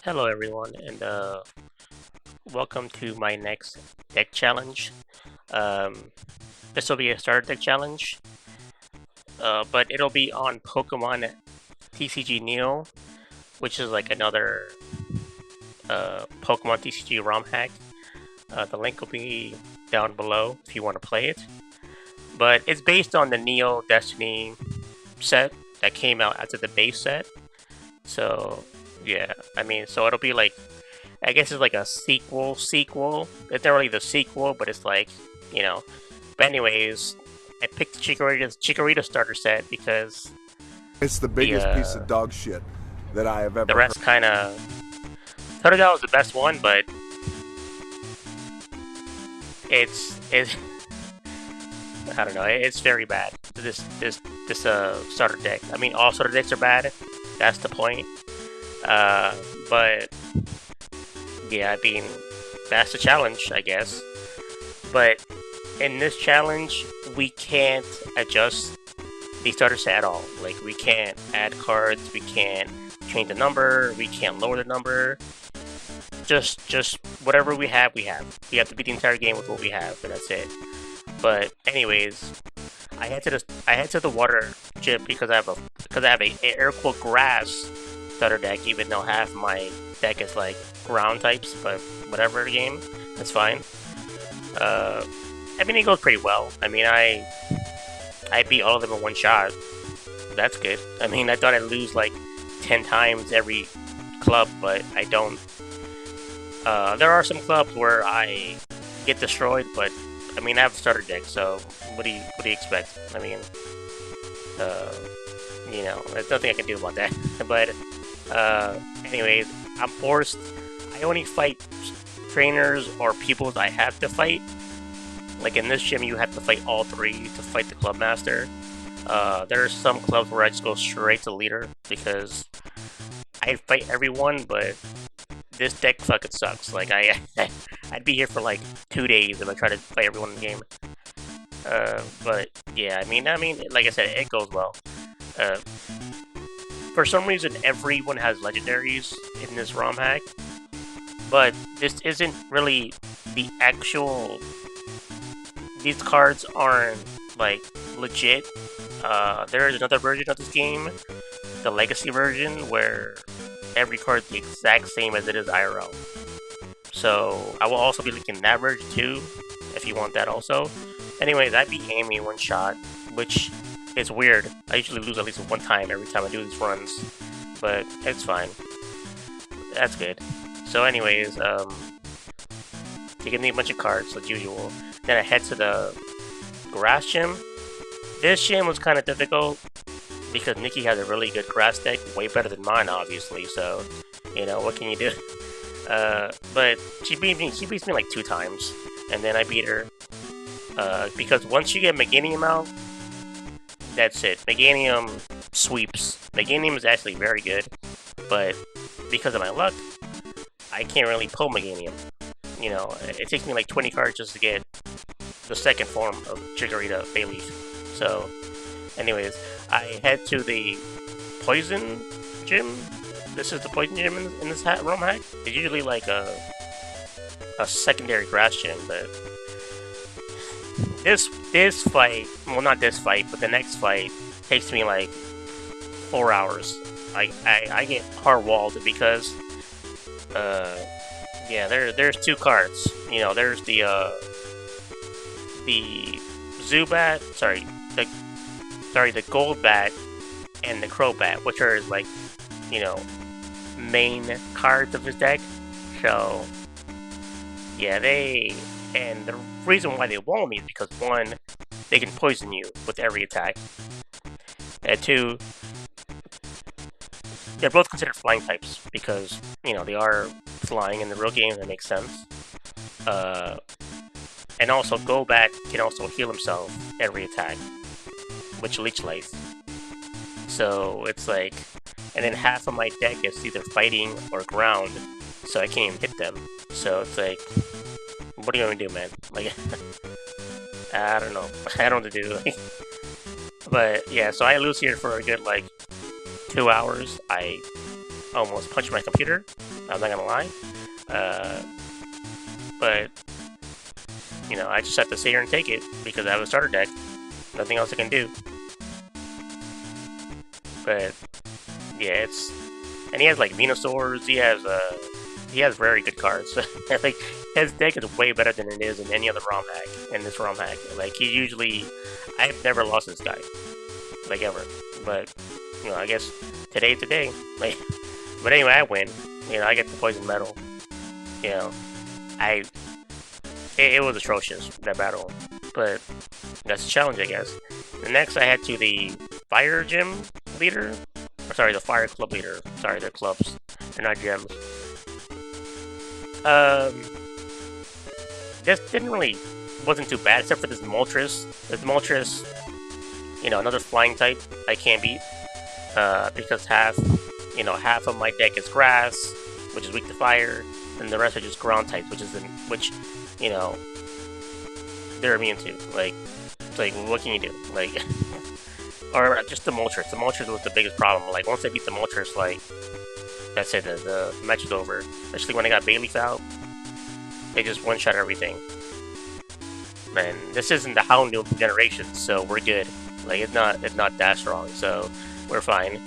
Hello everyone, and welcome to my next deck challenge. Um, this will be a starter deck challenge, but it'll be on Pokemon TCG Neo, which is like another Pokemon TCG ROM hack. The link will be down below if you want to play it. But it's based on the Neo Destiny set that came out after the base set. So yeah, so it'll be like, I guess it's like a sequel. It's not really the sequel, but it's like, you know. But anyways, I picked the Chikorita starter set because It's the the biggest piece of dog shit that I have the ever heard. rest kind of. Totodile was the best one, but it's I don't know. It's very bad. This starter deck. I mean, all starter decks are bad. That's the point. But yeah, I mean, that's the challenge, I guess. But in this challenge, we can't adjust the starter set at all. Like, we can't add cards, we can't change the number, we can't lower the number. Just whatever we have, we have. We have to beat the entire game with what we have, and that's it. But anyways, I head to the water gym because I have a air quote grass starter deck, even though half my deck is like ground types, but whatever game, that's fine. I mean, it goes pretty well. I mean, I beat all of them in one shot. That's good. I mean, I thought I'd lose like 10 times every club, but I don't. There are some clubs where I get destroyed, but I mean, I have a starter deck, so what do you expect? I mean, there's nothing I can do about that. But anyways, I'm forced. I only fight trainers or people I have to fight. Like in this gym, you have to fight all three to fight the club master. There are some clubs where I just go straight to leader because I fight everyone, but this deck fucking sucks. Like I'd be here for like 2 days if I try to fight everyone in the game. But yeah, I mean, like I said, it goes well. For some reason, everyone has legendaries in this ROM hack, but this isn't really the actual. These cards aren't like legit. There is another version of this game, the Legacy version, where every card is the exact same as it is IRL. So I will also be linking that version too, if you want that also. Anyways, I beat Amy in one shot, which is weird. I usually lose at least one time every time I do these runs, but it's fine. That's good. So anyways, you can need a bunch of cards like usual. Then I head to the grass gym. This gym was kind of difficult because Nikki has a really good grass deck, way better than mine, obviously. So, what can you do? But she beats me like 2 times, and then I beat her. Because once you get Meganium out, that's it. Meganium sweeps. Meganium is actually very good, but because of my luck, I can't really pull Meganium. It takes me like 20 cards just to get the second form of Chikorita Bayleaf. So, anyways, I head to the Poison Gym. This is the Poison Gym in this ROM hack. It's usually like a secondary grass gym, but this fight, well, not this fight, but the next fight takes me like 4 hours. I get hard walled because yeah, there's 2 cards. There's the Zubat, the Gold Bat and the Crobat, which are like, main cards of his deck. So yeah, and the reason why they wall me is because 1, they can poison you with every attack, and 2, they're both considered flying types because they are flying in the real game. That makes sense. And also, Golbat can also heal himself every attack, which leech life. So it's like, and then half of my deck is either fighting or ground, so I can't even hit them. So it's like, what are you gonna do, man? Like, I don't know. I don't know what to do. But yeah, so I lose here for a good like 2 hours. I almost punched my computer. I'm not gonna lie. But you know, I just have to sit here and take it because I have a starter deck. Nothing else I can do. But yeah, it's and he has like Venusaurs. He has very good cards. Like his deck is way better than it is in any other ROM hack. In this ROM hack, like I've never lost this guy, like ever. But you know, I guess today, like. But anyway, I win. You know, I get the poison medal. You know, it was atrocious, that battle. But that's a challenge, I guess. And next, I head to the fire gym leader. Or sorry, the fire club leader. Sorry, they're clubs. They're not gyms. This wasn't too bad, except for this Moltres. This Moltres, you know, another flying type I can't beat. Because half of my deck is grass, which is weak to fire, and the rest are just ground types, which you know, they're immune to. Like, it's like, what can you do? Like, or just the Moltres. The Moltres was the biggest problem. Like, once I beat the Moltres, like, that's it. The match is over. Especially when I got Bayleaf out, they just one-shot everything. Man, this isn't the Houndoom generation, so we're good. Like, it's not that strong, so we're fine.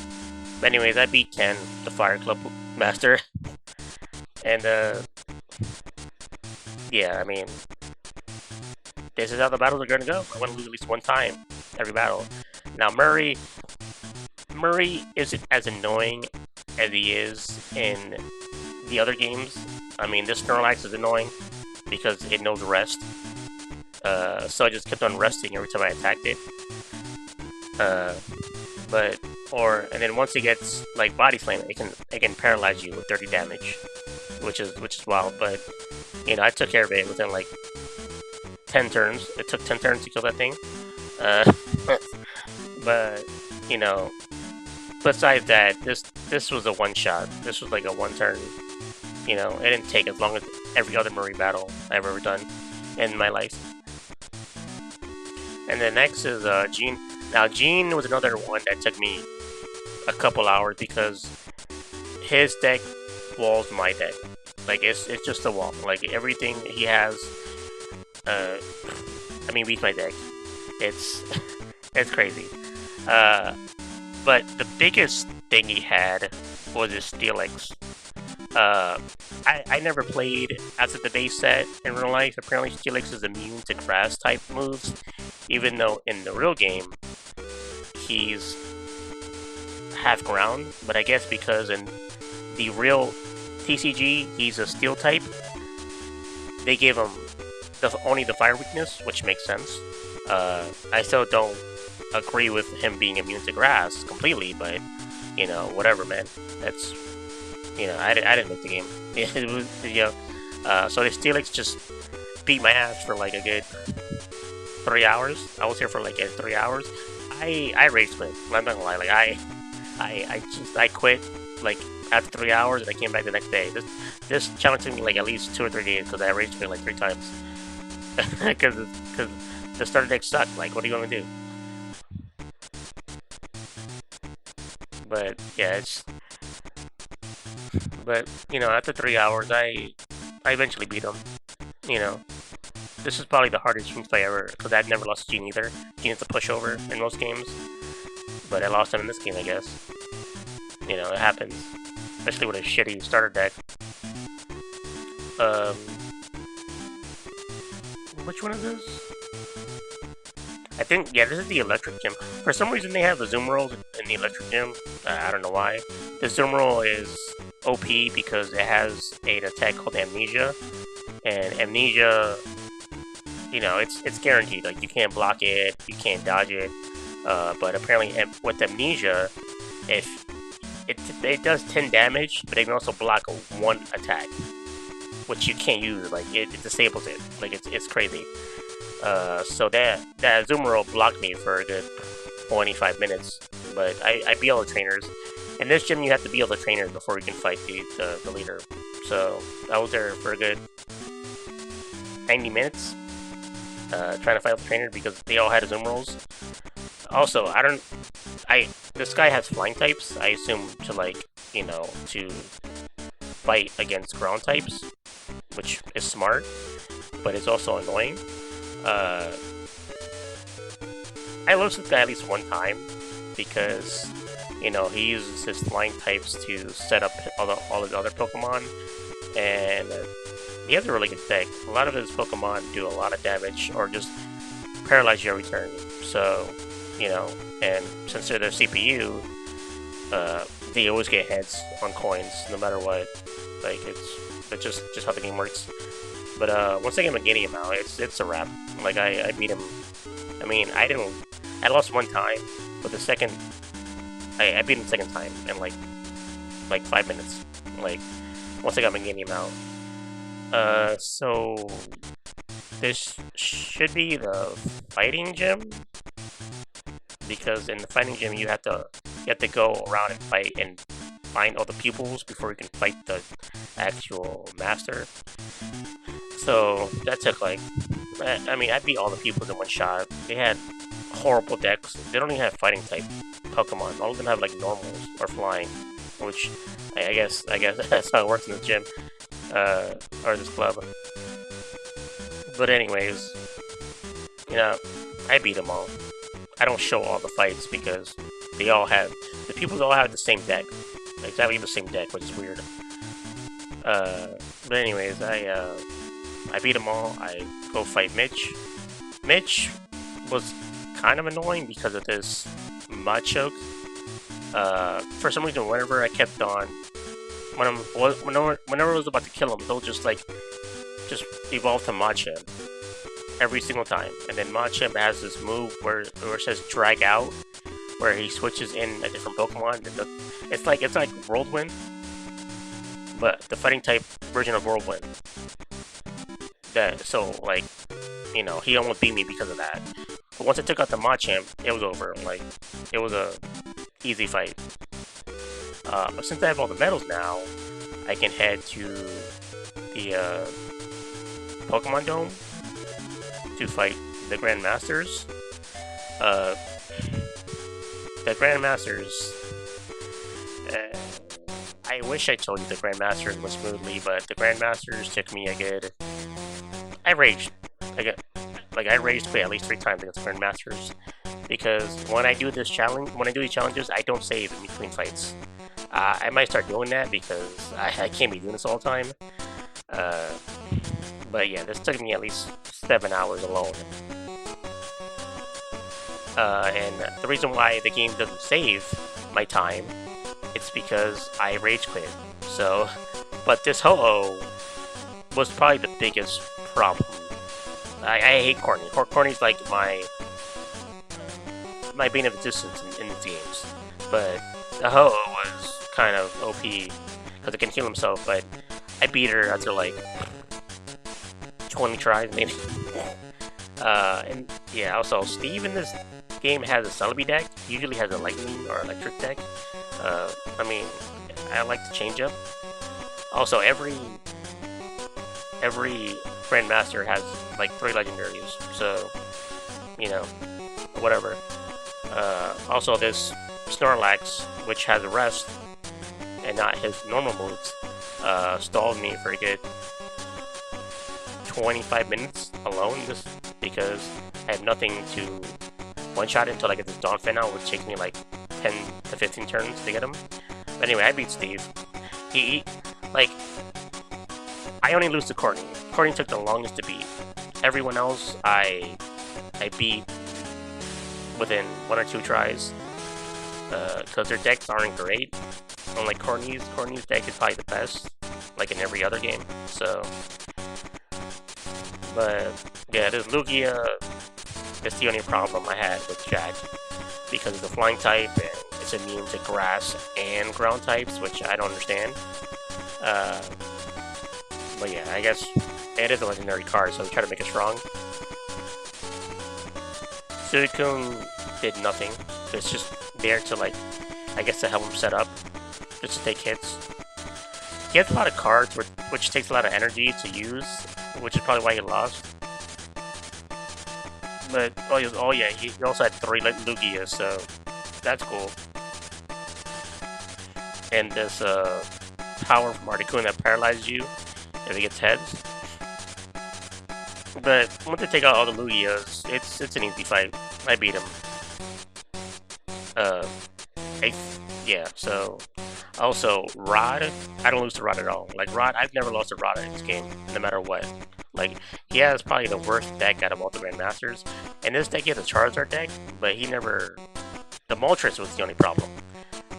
But anyways, I beat Ken, the Fire Club Master. And, yeah, I mean, this is how the battles are gonna go. I want to lose at least one time every battle. Now, Murray isn't as annoying as he is in the other games. I mean, this Snorlax is annoying because it knows rest. So I just kept on resting every time I attacked it. And then once it gets like body slam, it can paralyze you with 30 damage, which is wild. But you know, I took care of it within like 10 turns. It took 10 turns to kill that thing. But you know, besides that, this was a one shot. This was like a one turn. You know, it didn't take as long as every other Murray battle I've ever done in my life. And then next is Gene. Now Gene was another one that took me a couple hours because his deck walls my deck. Like it's just a wall. Like everything he has, beats my deck. It's it's crazy. But the biggest thing he had was his Steelix. I never played as the base set in real life. Apparently Steelix is immune to grass type moves, even though in the real game he's half ground. But I guess because in the real TCG he's a steel type, they gave him only the fire weakness, which makes sense. I still don't agree with him being immune to grass completely, but you know, whatever, man. That's, you know, I didn't make the game. It was, you know, so the Steelix just beat my ass for like a good 3 hours. I was here for like 3 hours. I rage quit. I'm not gonna lie. Like I quit like after 3 hours, and I came back the next day. This challenge took me like at least 2 or 3 days because I rage quit like 3 times. Because the starter deck sucked. Like, what are you gonna do? But yeah, but you know, after 3 hours, I eventually beat him. You know, this is probably the hardest Gene fight ever because I've never lost to Gene either. Gene is a pushover in most games, but I lost him in this game, I guess. You know, it happens, especially with a shitty starter deck. Which one is this? I think, yeah, this is the Electric Gym. For some reason, they have the Zoom Rolls in the Electric Gym. I don't know why. The Zoom Roll is OP because it has an attack called Amnesia. And Amnesia, you know, it's guaranteed. Like, you can't block it, you can't dodge it. But apparently, with Amnesia, if it does 10 damage, but it can also block 1 attack, which you can't use. Like, it disables it. Like, it's crazy. So that Zoom Roll blocked me for a good 25 minutes, but I beat all the trainers. In this gym, you have to beat all the trainers before you can fight the leader. So I was there for a good 90 minutes, trying to fight all the trainers because they all had Zoom Rolls. Also, this guy has flying types. I assume to, like, you know, to fight against ground types, which is smart, but it's also annoying. I lost this guy at least one time because, you know, he uses his flying types to set up all his other Pokemon, and he has a really good deck. A lot of his Pokemon do a lot of damage or just paralyze you every turn. So, you know, and since they're their CPU, they always get heads on coins no matter what. Like that's just how the game works. But once I get my game out, it's a wrap. Like I beat him. I mean, I lost one time, but the second I beat him the second time in like 5 minutes. Like once I got my game out. So this should be the fighting gym, because in the fighting gym you have to go around and fight and find all the pupils before you can fight the actual master. So that took like, I mean, I beat all the pupils in one shot. They had horrible decks. They don't even have fighting type Pokemon. All of them have like normals or flying, which I guess that's how it works in the gym, or this club. But anyways, you know, I beat them all. I don't show all the fights because the pupils all have the same deck, exactly the same deck, which is weird. But anyways, I beat them all. I go fight Mitch. Mitch was kind of annoying because of this Machoke. For some reason, whenever I kept on, whenever I was about to kill him, he'll just evolve to Machamp every single time. And then Machamp has this move where it says drag out, where he switches in a different Pokemon. And it's like Whirlwind, but the fighting type version of Whirlwind. So like, you know, he almost beat me because of that. But once I took out the Machamp, it was over. Like, it was a easy fight. But since I have all the medals now, I can head to the Pokemon Dome to fight the Grandmasters. The Grandmasters, I wish I told you the Grandmasters went smoothly, but the Grandmasters took me a good... I raged. I raged quit at least 3 times against the Grandmasters, because when I do these challenges, I don't save in between fights. I might start doing that because I can't be doing this all the time. But yeah, this took me at least 7 hours alone. And the reason why the game doesn't save my time, it's because I rage quit. So, but this Ho-Oh was probably the biggest problem. I hate Corny. Corny's like my bane of existence in these games. But the Ho-Oh was kind of OP because it can heal himself, but I beat her after like 20 tries maybe. And yeah, also Steve in this game has a Celebi deck. He usually has a lightning or electric deck. I mean, I like to change up. Also, every Grandmaster has like 3 legendaries, so you know, whatever. Also, this Snorlax, which has a rest and not his normal moves, stalled me for a good 25 minutes alone, just because I have nothing to one-shot it until I get this Donphan out, which takes me like 10 to 15 turns to get him. But anyway, I beat Steve. He like, I only lose to Courtney. Courtney took the longest to beat. Everyone else, I beat within 1 or 2 tries, because their decks aren't great. Unlike Courtney's deck is probably the best, like in every other game. So, but yeah, this Lugia is the only problem I had with Jack, because of the flying type and it's immune to grass and ground types, which I don't understand. But yeah, I guess it is a legendary card, so we try to make it strong. Suicune did nothing. It's just there to, like, I guess to help him set up, just to take hits. He has a lot of cards which takes a lot of energy to use, which is probably why he lost. But, oh yeah, he also had 3 Lugias, so that's cool. And this power from Articuno that paralyzes you if it gets heads. But once they take out all the Lugias, it's an easy fight. I beat him. Yeah, so also Rod, I don't lose to Rod at all. Like Rod, I've never lost to Rod in this game, no matter what. Like, he has probably the worst deck out of all the Grandmasters. And this deck, he has a Charizard deck, but he never... The Moltres was the only problem.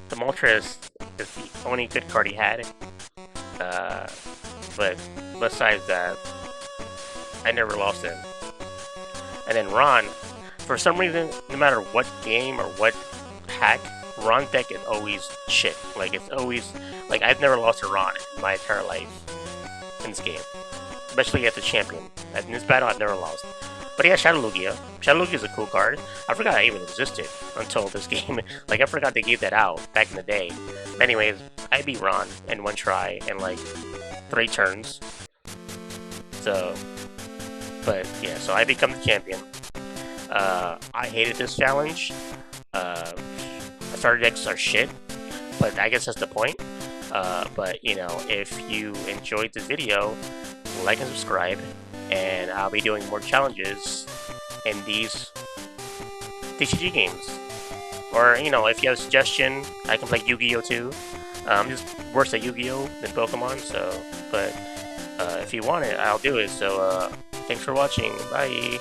The Moltres is the only good card he had. But besides that, I never lost him. And then Ron, for some reason, no matter what game or what hack, Ron deck is always shit. Like, it's always... Like, I've never lost to Ron in my entire life in this game. Especially as a champion. In this battle, I've never lost. But yeah, Shadow Lugia. Shadow Lugia is a cool card. I forgot I even existed until this game. Like, I forgot they gave that out back in the day. But anyways, I beat Ron in one try in, like, 3 turns. So... But, yeah, so I become the champion. I hated this challenge. Starter decks are shit, but I guess that's the point. But, you know, if you enjoyed this video, like and subscribe, and I'll be doing more challenges in these TCG games. Or, you know, if you have a suggestion, I can play Yu-Gi-Oh! Too. I'm just worse at Yu-Gi-Oh! Than Pokemon, so, but if you want it, I'll do it. So, thanks for watching. Bye.